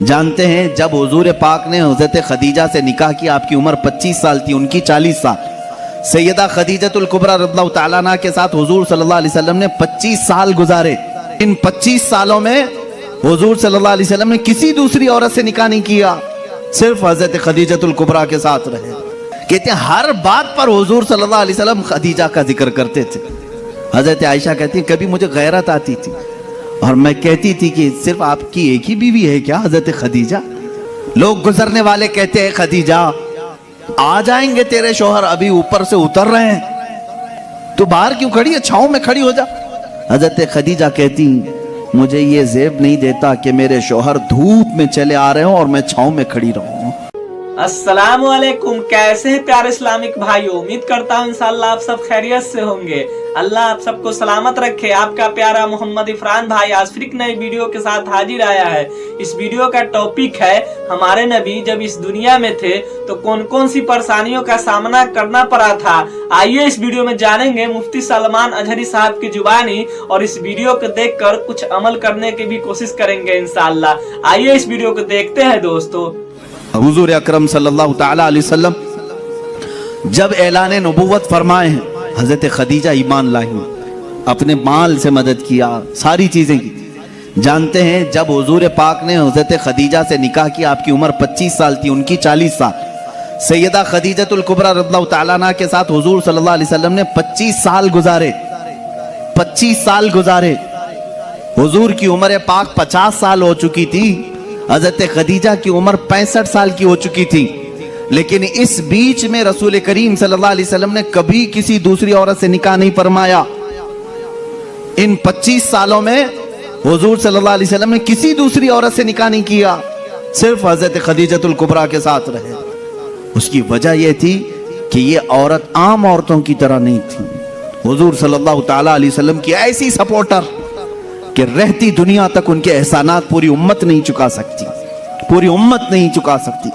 جانتے ہیں جب حضور پاک نے حضرت خدیجہ سے نکاح کیا، آپ کی عمر 25 سال تھی، ان کی 40 سال۔ سیدہ خدیجۃ الکبریٰ رضی اللہ تعالیٰ عنہا کے ساتھ حضور صلی اللہ علیہ وسلم نے 25 سال گزارے۔ ان 25 سالوں میں حضور صلی اللہ علیہ وسلم نے کسی دوسری عورت سے نکاح نہیں کیا، صرف حضرت خدیجۃ الکبریٰ کے ساتھ رہے۔ کہتے ہیں ہر بات پر حضور صلی اللہ علیہ وسلم خدیجہ کا ذکر کرتے تھے۔ حضرت عائشہ کہتی ہیں کبھی مجھے غیرت آتی تھی اور میں کہتی تھی کہ صرف آپ کی ایک ہی بیوی ہے کیا حضرت خدیجہ؟ لوگ گزرنے والے کہتے ہیں خدیجہ آ جائیں گے تیرے شوہر، ابھی اوپر سے اتر رہے ہیں، تو باہر کیوں کھڑی ہے، چھاؤں میں کھڑی ہو جا۔ حضرت خدیجہ کہتی مجھے یہ زیب نہیں دیتا کہ میرے شوہر دھوپ میں چلے آ رہے ہوں اور میں چھاؤں میں کھڑی رہوں۔ السلام علیکم، کیسے ہیں پیارے اسلامک بھائیو؟ امید کرتا ہوں انشاءاللہ آپ سب خیریت سے ہوں گے۔ اللہ آپ سب کو سلامت رکھے۔ آپ کا پیارا محمد عفران بھائی آج پھر ایک نئی ویڈیو کے ساتھ حاضر آیا ہے۔ اس ویڈیو کا ٹاپک ہے ہمارے نبی جب اس دنیا میں تھے تو کون کون سی پریشانیوں کا سامنا کرنا پڑا تھا۔ آئیے اس ویڈیو میں جانیں گے مفتی سلمان اجہری صاحب کی زبانی، اور اس ویڈیو کو دیکھ کر کچھ عمل کرنے کی بھی کوشش کریں گے انشاءاللہ۔ آئیے اس ویڈیو کو دیکھتے ہیں دوستو۔ حضور اکرم صلی اللہ تعالیٰ علیہ وسلم جب اعلان نبوت فرمائے ہیں، حضرت خدیجہ ایمان لائی، اپنے مال سے مدد کیا، ساری چیزیں کی۔ جانتے ہیں جب حضور پاک نے حضرت خدیجہ سے نکاح کیا، آپ کی عمر 25 سال تھی، ان کی 40 سال۔ سیدہ خدیجۃ الکبریٰ رضی اللہ تعالیٰ عنہا کے ساتھ حضور صلی اللہ علیہ وسلم نے 25 سال گزارے۔ 25 سال گزارے۔ حضور کی عمر پاک 50 سال ہو چکی تھی، حضرت خدیجہ کی عمر 65 سال کی ہو چکی تھی، لیکن اس بیچ میں رسول کریم صلی اللہ علیہ وسلم نے کبھی کسی دوسری عورت سے نکاح نہیں فرمایا۔ ان 25 سالوں میں حضور صلی اللہ علیہ وسلم نے کسی دوسری عورت سے نکاح نہیں کیا، صرف حضرت خدیجۃ الکبریٰ کے ساتھ رہے۔ اس کی وجہ یہ تھی کہ یہ عورت عام عورتوں کی طرح نہیں تھی، حضور صلی اللہ تعالیٰ علیہ وسلم کی ایسی سپورٹر کہ رہتی دنیا تک ان کے احسانات پوری امت نہیں چکا سکتی، پوری امت نہیں چکا سکتی۔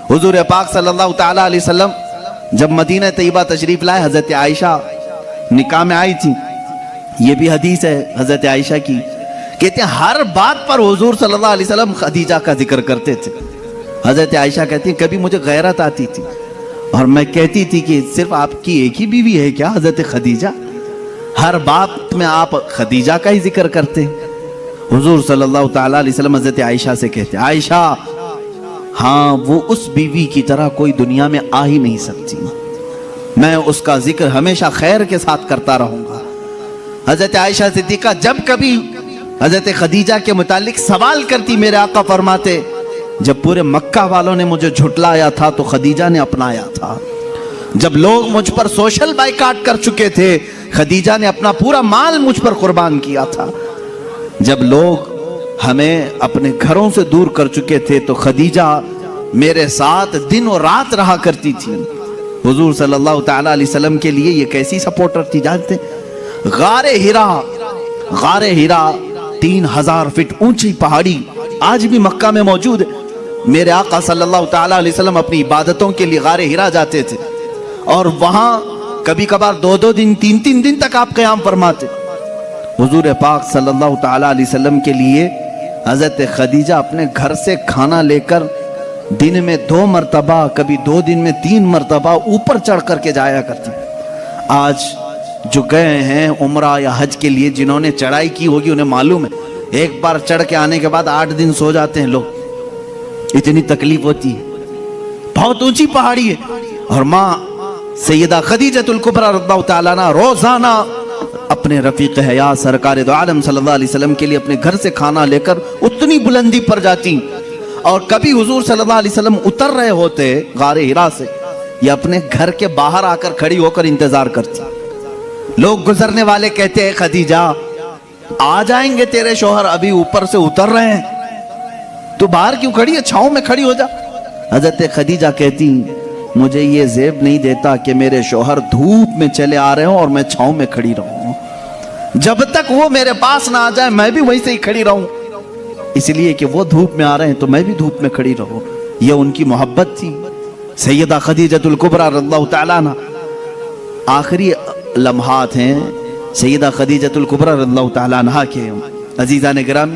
حضور پاک صلی اللہ تعالیٰ علیہ وسلم جب مدینہ طیبہ تشریف لائے، حضرت عائشہ نکاح میں آئی تھی، یہ بھی حدیث ہے حضرت عائشہ کی، کہتے ہیں ہر بات پر حضور صلی اللہ علیہ وسلم خدیجہ کا ذکر کرتے تھے۔ حضرت عائشہ کہتی ہیں کبھی مجھے غیرت آتی تھی اور میں کہتی تھی کہ صرف آپ کی ایک ہی بیوی ہے کیا حضرت خدیجہ؟ ہر بات میں آپ خدیجہ کا ہی ذکر کرتے ہیں۔ حضور صلی اللہ تعالیٰ علیہ وسلم حضرت عائشہ سے کہتے ہیں عائشہ ہاں وہ اس بیوی کی طرح کوئی دنیا میں آ ہی نہیں سکتی، میں اس کا ذکر ہمیشہ خیر کے ساتھ کرتا رہوں گا۔ حضرت عائشہ صدیقہ جب کبھی حضرت خدیجہ کے متعلق سوال کرتی، میرے آقا فرماتے جب پورے مکہ والوں نے مجھے جھٹلایا تھا تو خدیجہ نے اپنایا تھا، جب لوگ مجھ پر سوشل بائیکاٹ کر چکے تھے خدیجہ نے اپنا پورا مال مجھ پر قربان کیا تھا، جب لوگ ہمیں اپنے گھروں سے دور کر چکے تھے تو خدیجہ میرے ساتھ دن اور رات رہا کرتی تھی۔ حضور صلی اللہ تعالیٰ علیہ وسلم کے لیے یہ کیسی سپورٹر تھی جانتے؟ غار ہیرا 3000 فٹ اونچی پہاڑی آج بھی مکہ میں موجود ہے۔ میرے آقا صلی اللہ تعالیٰ علیہ وسلم اپنی عبادتوں کے لیے غار ہیرا جاتے تھے اور وہاں کبھی کبھار 2 دن 3 دن تک آپ قیام فرماتے۔ حضور پاک صلی اللہ تعالیٰ علیہ وسلم کے لیے حضرت خدیجہ اپنے گھر سے کھانا لے کر دن میں 2 مرتبہ، کبھی 2 دن میں 3 مرتبہ اوپر چڑھ کر کے جایا کرتی۔ آج جو گئے ہیں عمرہ یا حج کے لیے، جنہوں نے چڑھائی کی ہوگی انہیں معلوم ہے، ایک بار چڑھ کے آنے کے بعد 8 دن سو جاتے ہیں لوگ، اتنی تکلیف ہوتی ہے، بہت اونچی پہاڑی ہے۔ اور ماں سیدہ خدیجۃ الکبریٰ رضی اللہ تعالیٰ عنہا روزانہ اپنے رفیق حیات سرکار دو عالم صلی اللہ علیہ وسلم کے لیے اپنے گھر سے کھانا لے کر اتنی بلندی پر جاتی، اور کبھی حضور صلی اللہ علیہ وسلم اتر رہے ہوتے غار ہیرا سے، یا اپنے گھر کے باہر آ کر کھڑی ہو کر انتظار کرتی۔ لوگ گزرنے والے کہتے ہیں خدیجہ آ جائیں گے تیرے شوہر، ابھی اوپر سے اتر رہے ہیں، تو باہر کیوں کھڑی ہے، چھاؤں میں کھڑی ہو جا۔ حضرت خدیجہ کہتی مجھے یہ زیب نہیں دیتا کہ میرے شوہر دھوپ میں چلے آ رہے ہوں اور میں چھاؤں میں کھڑی رہوں، جب تک وہ میرے پاس نہ آ جائے میں بھی وہیں سے ہی کھڑی رہوں، اس لیے کہ وہ دھوپ میں آ رہے ہیں تو میں بھی دھوپ میں کھڑی رہوں۔ یہ ان کی محبت تھی۔ سیدہ خدیجۃ الکبریٰ رضی اللہ تعالیٰ عنہا، آخری لمحات ہیں سیدہ خدیجۃ الکبریٰ رضی اللہ تعالیٰ عنہا کے۔ عزیزان گرامی،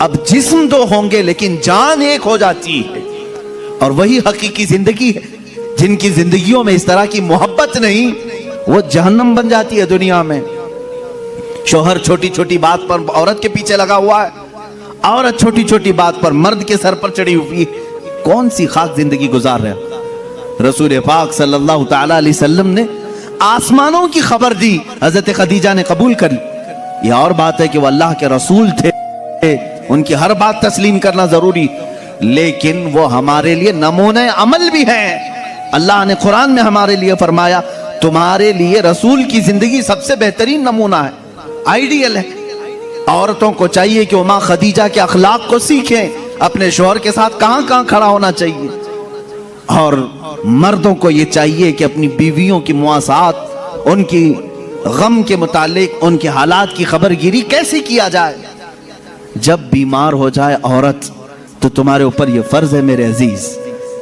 اب جسم دو ہوں گے لیکن جان ایک ہو جاتی ہے، اور وہی حقیقی زندگی ہے۔ جن کی زندگیوں میں اس طرح کی محبت نہیں، وہ جہنم بن جاتی ہے دنیا میں۔ شوہر چھوٹی چھوٹی بات پر عورت کے پیچھے لگا ہوا ہے، عورت چھوٹی چھوٹی بات پر مرد کے سر پر چڑھی ہوئی ہے، کون سی خاص زندگی گزار رہے ہیں؟ رسول پاک صلی اللہ تعالی علیہ وسلم نے آسمانوں کی خبر دی، حضرت خدیجہ نے قبول کری۔ یہ اور بات ہے کہ وہ اللہ کے رسول تھے، ان کی ہر بات تسلیم کرنا ضروری، لیکن وہ ہمارے لیے نمونہ عمل بھی ہے۔ اللہ نے قرآن میں ہمارے لیے فرمایا تمہارے لیے رسول کی زندگی سب سے بہترین نمونہ ہے، آئیڈیل ہے۔ عورتوں کو چاہیے کہ وہ ماں خدیجہ کے اخلاق کو سیکھیں، اپنے شوہر کے ساتھ کہاں کہاں کھڑا ہونا چاہیے، اور مردوں کو یہ چاہیے کہ اپنی بیویوں کی مواسات، ان کی غم کے متعلق ان کے حالات کی خبر گیری کیسے کیا جائے۔ جب بیمار ہو جائے عورت تو تمہارے اوپر یہ فرض ہے میرے عزیز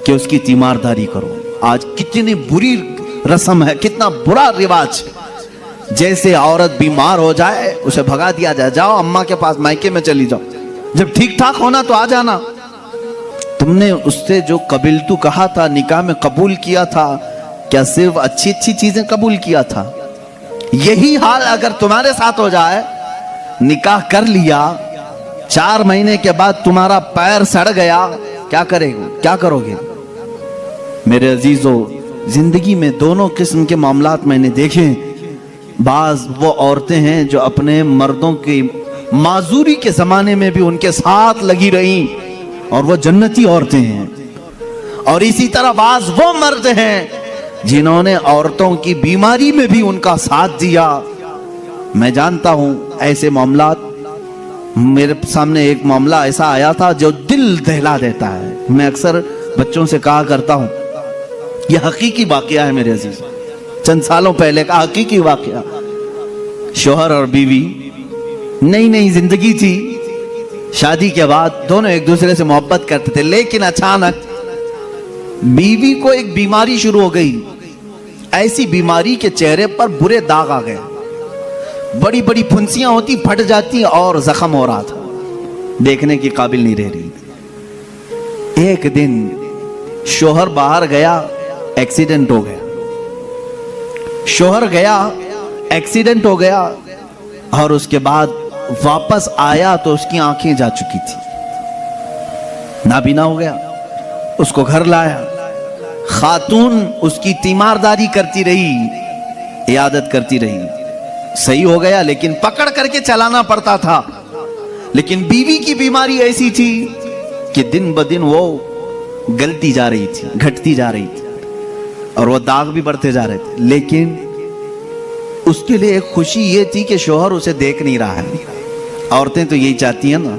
کہ اس کی تیمارداری کرو۔ آج کتنی بری رسم ہے، کتنا برا رواج، جیسے عورت بیمار ہو جائے اسے بھگا دیا جائے، جاؤ اماں کے پاس، مائکے میں چلی جاؤ، جب ٹھیک ٹھاک ہونا تو آ جانا۔ تم نے اس سے جو قبل تو کہا تھا، نکاح میں قبول کیا تھا، کیا صرف اچھی اچھی چیزیں قبول کیا تھا؟ یہی حال اگر تمہارے ساتھ ہو جائے، نکاح کر لیا، 4 مہینے کے بعد تمہارا پیر سڑ گیا، کیا کرو گے؟ میرے عزیزو، زندگی میں دونوں قسم کے معاملات میں نے دیکھے۔ بعض وہ عورتیں ہیں جو اپنے مردوں کی معذوری کے زمانے میں بھی ان کے ساتھ لگی رہیں، اور وہ جنتی عورتیں ہیں، اور اسی طرح بعض وہ مرد ہیں جنہوں نے عورتوں کی بیماری میں بھی ان کا ساتھ دیا۔ میں جانتا ہوں ایسے معاملات، میرے سامنے ایک معاملہ ایسا آیا تھا جو دل دہلا دیتا ہے۔ میں اکثر بچوں سے کہا کرتا ہوں، یہ حقیقی واقعہ ہے میرے عزیز، چند سالوں پہلے کا حقیقی واقعہ۔ شوہر اور بیوی، نئی نئی زندگی تھی، شادی کے بعد دونوں ایک دوسرے سے محبت کرتے تھے، لیکن اچانک بیوی کو ایک بیماری شروع ہو گئی، ایسی بیماری کے چہرے پر برے داغ آ گئے، بڑی بڑی پھنسیاں ہوتی، پھٹ جاتی، اور زخم ہو رہا تھا، دیکھنے کی قابل نہیں رہ رہی تھی۔ ایک دن شوہر باہر گیا، ایکسیڈنٹ ہو گیا، شوہر گیا، ایکسیڈنٹ ہو گیا، اور اس کے بعد واپس آیا تو اس کی آنکھیں جا چکی تھی، نابینا ہو گیا۔ اس کو گھر لایا، خاتون اس کی تیمارداری کرتی رہی، عیادت کرتی رہی، صحیح ہو گیا لیکن پکڑ کر کے چلانا پڑتا تھا۔ لیکن بیوی کی بیماری ایسی تھی کہ دن بدن وہ گلتی جا رہی تھی، گھٹتی جا رہی تھی، اور وہ داغ بھی بڑھتے جا رہے تھے۔ لیکن اس کے لیے ایک خوشی یہ تھی کہ شوہر اسے دیکھ نہیں رہا ہے۔ عورتیں تو یہی چاہتی ہیں نا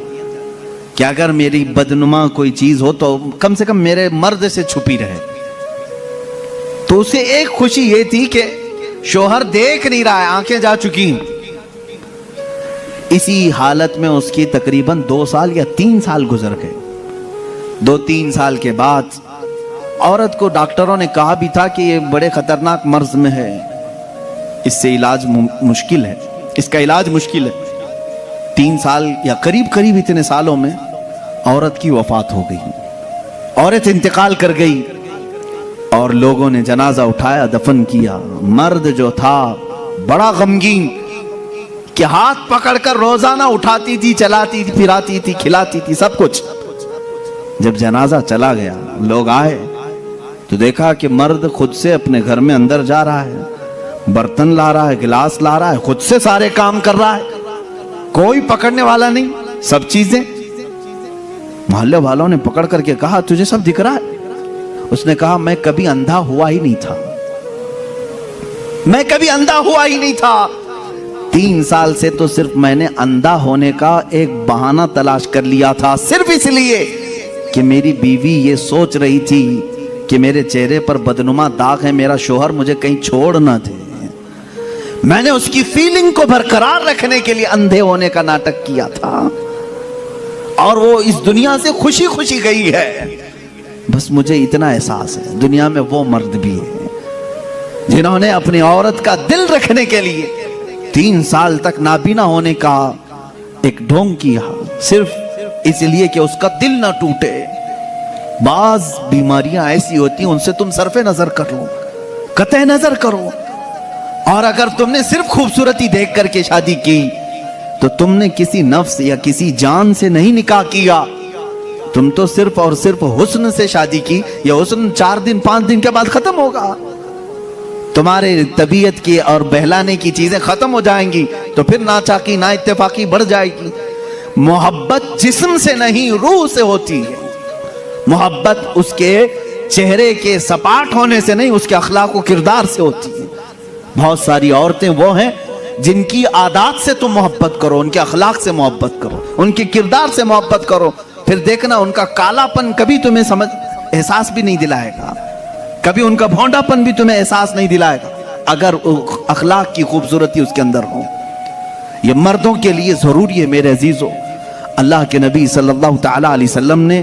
کہ اگر میری بدنما کوئی چیز ہو تو کم سے کم میرے مرد سے چھپی رہے۔ تو اسے ایک خوشی یہ تھی کہ شوہر دیکھ نہیں رہا ہے، آنکھیں جا چکی۔ اسی حالت میں اس کی تقریباً 2 سال یا 3 سال گزر گئے۔ 2-3 سال کے بعد عورت کو ڈاکٹروں نے کہا بھی تھا کہ یہ بڑے خطرناک مرض میں ہے، اس سے علاج مشکل ہے، اس کا علاج مشکل ہے۔ 3 سال یا قریب اتنے سالوں میں عورت کی وفات ہو گئی، عورت انتقال کر گئی، اور لوگوں نے جنازہ اٹھایا، دفن کیا۔ مرد جو تھا بڑا غمگین کہ ہاتھ پکڑ کر روزانہ اٹھاتی تھی، چلاتی تھی، پھراتی تھی، کھلاتی تھی، سب کچھ۔ جب جنازہ چلا گیا، لوگ آئے تو دیکھا کہ مرد خود سے اپنے گھر میں اندر جا رہا ہے، برتن لا رہا ہے، گلاس لا رہا ہے، خود سے سارے کام کر رہا ہے، کوئی پکڑنے والا نہیں، سب چیزیں۔ محلے والوں نے پکڑ کر کے کہا تجھے سب دکھ رہا ہے؟ اس نے کہا میں کبھی اندھا ہوا ہی نہیں تھا، میں کبھی اندھا ہوا ہی نہیں تھا، 3 سال سے تو صرف میں نے اندھا ہونے کا ایک بہانہ تلاش کر لیا تھا، صرف اس لیے کہ میری بیوی یہ سوچ رہی تھی کہ میرے چہرے پر بدنما داغ ہے، میرا شوہر مجھے کہیں چھوڑ نہ دے۔ میں نے اس کی فیلنگ کو برقرار رکھنے کے لیے اندھے ہونے کا ناٹک کیا تھا، اور وہ اس دنیا سے خوشی خوشی گئی ہے۔ بس مجھے اتنا احساس ہے دنیا میں وہ مرد بھی ہیں جنہوں نے اپنی عورت کا دل رکھنے کے لیے 3 سال تک نابینا ہونے کا ایک ڈھونگ کیا، صرف اس لیے کہ اس کا دل نہ ٹوٹے. بعض بیماریاں ایسی ہوتی ہیں ان سے تم صرف نظر کر لو, قطع نظر کرو. اور اگر تم نے صرف خوبصورتی دیکھ کر کے شادی کی تو تم نے کسی نفس یا کسی جان سے نہیں نکاح کیا, تم تو صرف اور صرف حسن سے شادی کی. یہ حسن 4 دن 5 دن کے بعد ختم ہوگا. تمہارے طبیعت کی اور بہلانے کی چیزیں ختم ہو جائیں گی تو پھر ناچاکی نا اتفاقی بڑھ جائے گی. محبت جسم سے نہیں روح سے ہوتی ہے. محبت اس کے چہرے کے سپاٹ ہونے سے نہیں, اس کے اخلاق و کردار سے ہوتی ہے. بہت ساری عورتیں وہ ہیں جن کی عادات سے تم محبت کرو, ان کے اخلاق سے محبت کرو, ان کے کردار سے محبت کرو, پھر دیکھنا ان کا کالا پن کبھی تمہیں احساس بھی نہیں دلائے گا, کبھی ان کا بھونڈا پن بھی تمہیں احساس نہیں دلائے گا, اگر اخلاق کی خوبصورتی اس کے اندر ہو. یہ مردوں کے لیے ضروری ہے میرے عزیزو. اللہ کے نبی صلی اللہ تعالی علیہ وسلم نے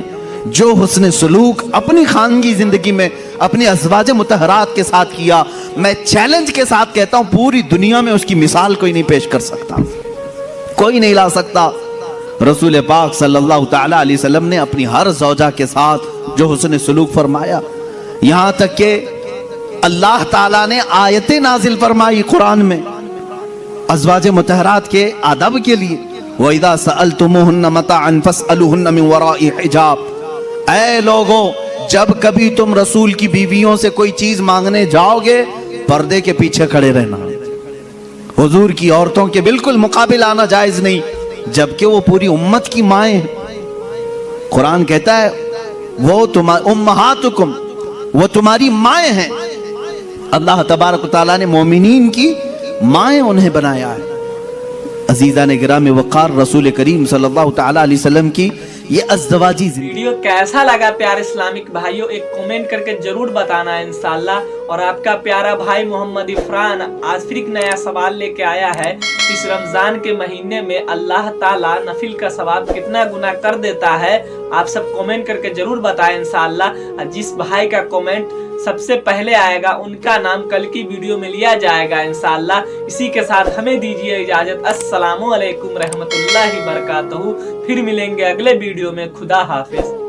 جو حسن سلوک اپنی خانگی زندگی میں اپنی ازواج مطہرات کے ساتھ کیا, میں چیلنج کے ساتھ کہتا ہوں پوری دنیا میں اس کی مثال کوئی نہیں پیش کر سکتا, کوئی نہیں لا سکتا. رسول پاک صلی اللہ تعالی علیہ وسلم نے اپنی ہر زوجہ کے ساتھ جو حسن سلوک فرمایا, یہاں تک کہ اللہ تعالیٰ نے آیتیں نازل فرمائی قرآن میں ازواج مطہرات کے آداب کے لیے. وَإِذَا سَأَلْتُمُوهُنَّ مَتَاعًا فَاسْأَلُوهُنَّ مِنْ وَرَاءِ حِجَابٍ. اے لوگوں, جب کبھی تم رسول کی بیویوں سے کوئی چیز مانگنے جاؤ گے پردے کے پیچھے کھڑے رہنا. حضور کی عورتوں کے بالکل مقابل آنا جائز نہیں, جبکہ وہ پوری امت کی مائیں ہیں. قرآن کہتا ہے وہ امہاتکم, وہ تمہاری مائیں ہیں. اللہ تبارک و تعالیٰ نے مومنین کی مائیں انہیں بنایا ہے. عزیزان گرام وقار, رسول کریم صلی اللہ تعالی علیہ وسلم کی یہ ازدواجی ویڈیو کیسا لگا پیارے اسلامک بھائیوں, ایک کومنٹ کر کے ضرور بتانا ہے انشاءاللہ. اور آپ کا پیارا بھائی محمد عفران آج پھر ایک نیا سوال لے کے آیا ہے. اس رمضان کے مہینے میں اللہ تعالیٰ نفل کا ثواب کتنا گنا کر دیتا ہے, آپ سب کومنٹ کر کے ضرور بتائیں انشاءاللہ. جس بھائی کا کومنٹ سب سے پہلے آئے گا ان کا نام کل کی ویڈیو میں لیا جائے گا انشاءاللہ. اسی کے ساتھ ہمیں دیجیے اجازت. السلام علیکم رحمت اللہ وبرکاتہ. پھر ملیں گے اگلے ویڈیو میں. خدا حافظ.